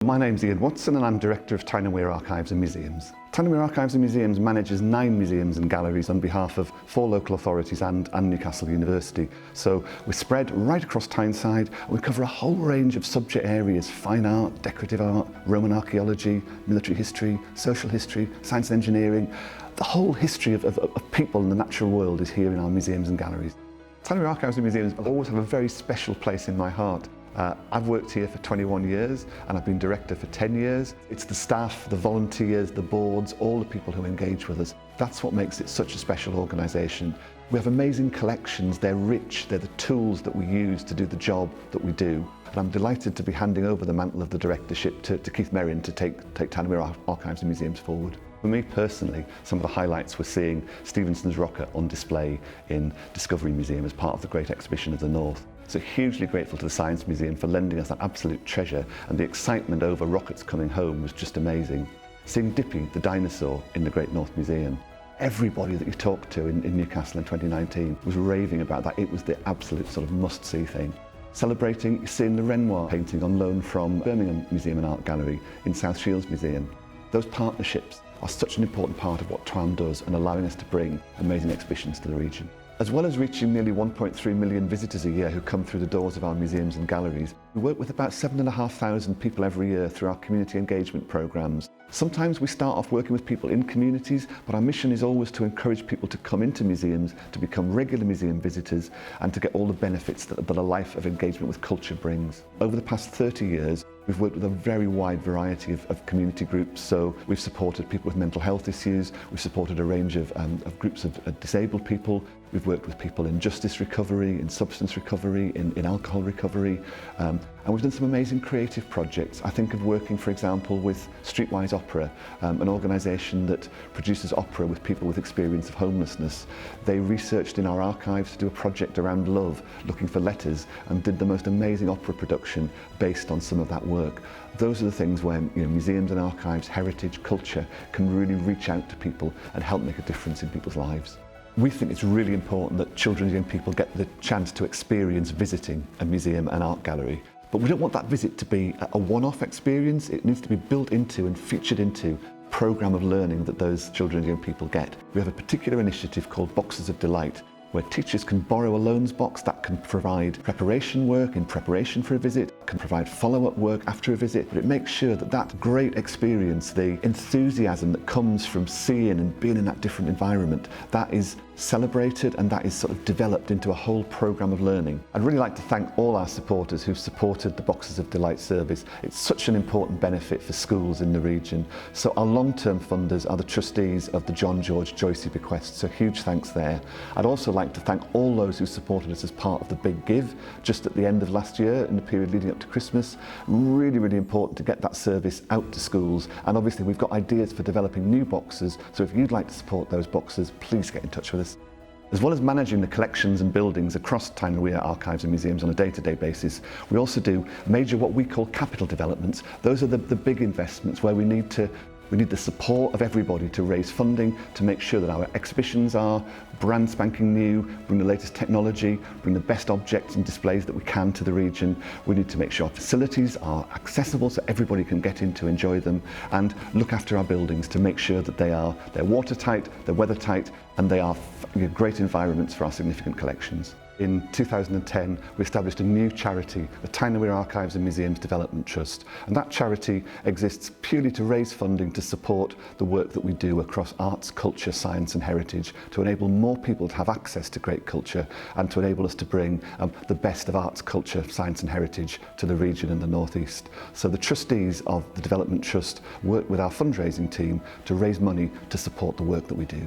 My name's Iain Watson and I'm Director of Tyne Wear Archives and Museums. Tyne Wear Archives and Museums manages 9 museums and galleries on behalf of 4 local authorities and Newcastle University. So we're spread right across Tyneside and we cover a whole range of subject areas: fine art, decorative art, Roman archaeology, military history, social history, science and engineering. The whole history of people in the natural world is here in our museums and galleries. Tyne Wear Archives and Museums always have a very special place in my heart. I've worked here for 21 years and I've been director for 10 years. It's the staff, the volunteers, the boards, all the people who engage with us. That's what makes it such a special organisation. We have amazing collections, they're rich, they're the tools that we use to do the job that we do. And I'm delighted to be handing over the mantle of the directorship to Keith Merrin to take Tyne Wear Archives and Museums forward. For me personally, some of the highlights were seeing Stevenson's rocket on display in Discovery Museum as part of the Great Exhibition of the North. So hugely grateful to the Science Museum for lending us that absolute treasure, and the excitement over rockets coming home was just amazing. Seeing Dippy, the dinosaur, in the Great North Museum. Everybody that you talked to in Newcastle in 2019 was raving about that. It was the absolute sort of must-see thing. Celebrating seeing the Renoir painting on loan from Birmingham Museum and Art Gallery in South Shields Museum. Those partnerships are such an important part of what Tyne does and allowing us to bring amazing exhibitions to the region. As well as reaching nearly 1.3 million visitors a year who come through the doors of our museums and galleries, we work with about 7,500 people every year through our community engagement programmes. Sometimes we start off working with people in communities, but our mission is always to encourage people to come into museums, to become regular museum visitors, and to get all the benefits that a life of engagement with culture brings. Over the past 30 years, we've worked with a very wide variety of community groups. So we've supported people with mental health issues, we've supported a range of groups of disabled people, we've worked with people in justice recovery, in substance recovery, in alcohol recovery, and we've done some amazing creative projects. I think of working, for example, with Streetwise Opera, an organisation that produces opera with people with experience of homelessness. They researched in our archives to do a project around love, looking for letters, and did the most amazing opera production based on some of that work. Those are the things where museums and archives, heritage, culture can really reach out to people and help make a difference in people's lives. We think it's really important that children and young people get the chance to experience visiting a museum and art gallery. But we don't want that visit to be a one-off experience. It needs to be built into and featured into a programme of learning that those children and young people get. We have a particular initiative called Boxes of Delight, where teachers can borrow a loans box that can provide preparation work in preparation for a visit, can provide follow-up work after a visit, but it makes sure that that great experience, the enthusiasm that comes from seeing and being in that different environment, that is celebrated and that is sort of developed into a whole programme of learning. I'd really like to thank all our supporters who've supported the Boxes of Delight service. It's such an important benefit for schools in the region. So our long-term funders are the trustees of the John George Joycey bequest, so huge thanks there. I'd also like to thank all those who supported us as part of the Big Give just at the end of last year in the period leading up to Christmas. Really, really important to get that service out to schools, and obviously we've got ideas for developing new boxes, so if you'd like to support those boxes, please get in touch with us. As well as managing the collections and buildings across Tyne Wear Archives and Museums on a day-to-day basis, we also do major what we call capital developments. Those are the big investments where we need the support of everybody to raise funding to make sure that our exhibitions are brand spanking new, bring the latest technology, bring the best objects and displays that we can to the region. We need to make sure our facilities are accessible so everybody can get in to enjoy them, and look after our buildings to make sure that they're watertight, they're weathertight, and they are great environments for our significant collections. In 2010, we established a new charity, the Tyne Wear Archives and Museums Development Trust, and that charity exists purely to raise funding to support the work that we do across arts, culture, science and heritage, to enable more people to have access to great culture and to enable us to bring the best of arts, culture, science and heritage to the region in the North East. So the trustees of the Development Trust work with our fundraising team to raise money to support the work that we do.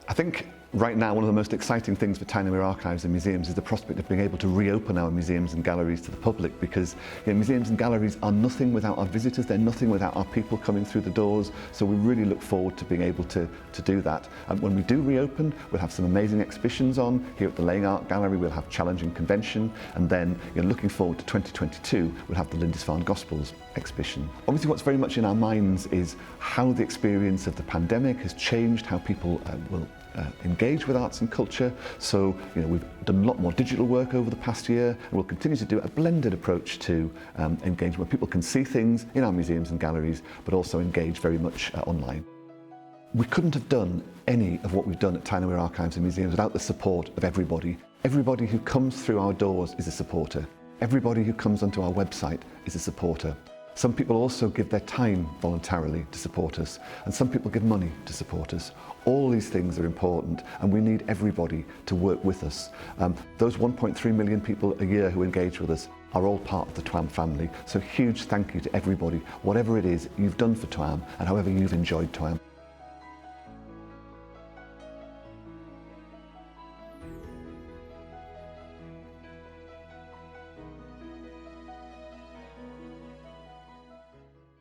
I think right now, one of the most exciting things for Tyne Wear Archives and Museums is the prospect of being able to reopen our museums and galleries to the public, because museums and galleries are nothing without our visitors, they're nothing without our people coming through the doors, so we really look forward to being able to do that. And when we do reopen, we'll have some amazing exhibitions on. Here at the Laying Art Gallery, we'll have Challenging Convention, and then looking forward to 2022, we'll have the Lindisfarne Gospels exhibition. Obviously what's very much in our minds is how the experience of the pandemic has changed how people will engage with arts and culture. So, we've done a lot more digital work over the past year, and we'll continue to do a blended approach to engagement, where people can see things in our museums and galleries, but also engage very much online. We couldn't have done any of what we've done at Tyne Wear Archives and Museums without the support of everybody. Everybody who comes through our doors is a supporter. Everybody who comes onto our website is a supporter. Some people also give their time voluntarily to support us, and some people give money to support us. All these things are important, and we need everybody to work with us. Those 1.3 million people a year who engage with us are all part of the TWAM family. So huge thank you to everybody, whatever it is you've done for TWAM and however you've enjoyed TWAM.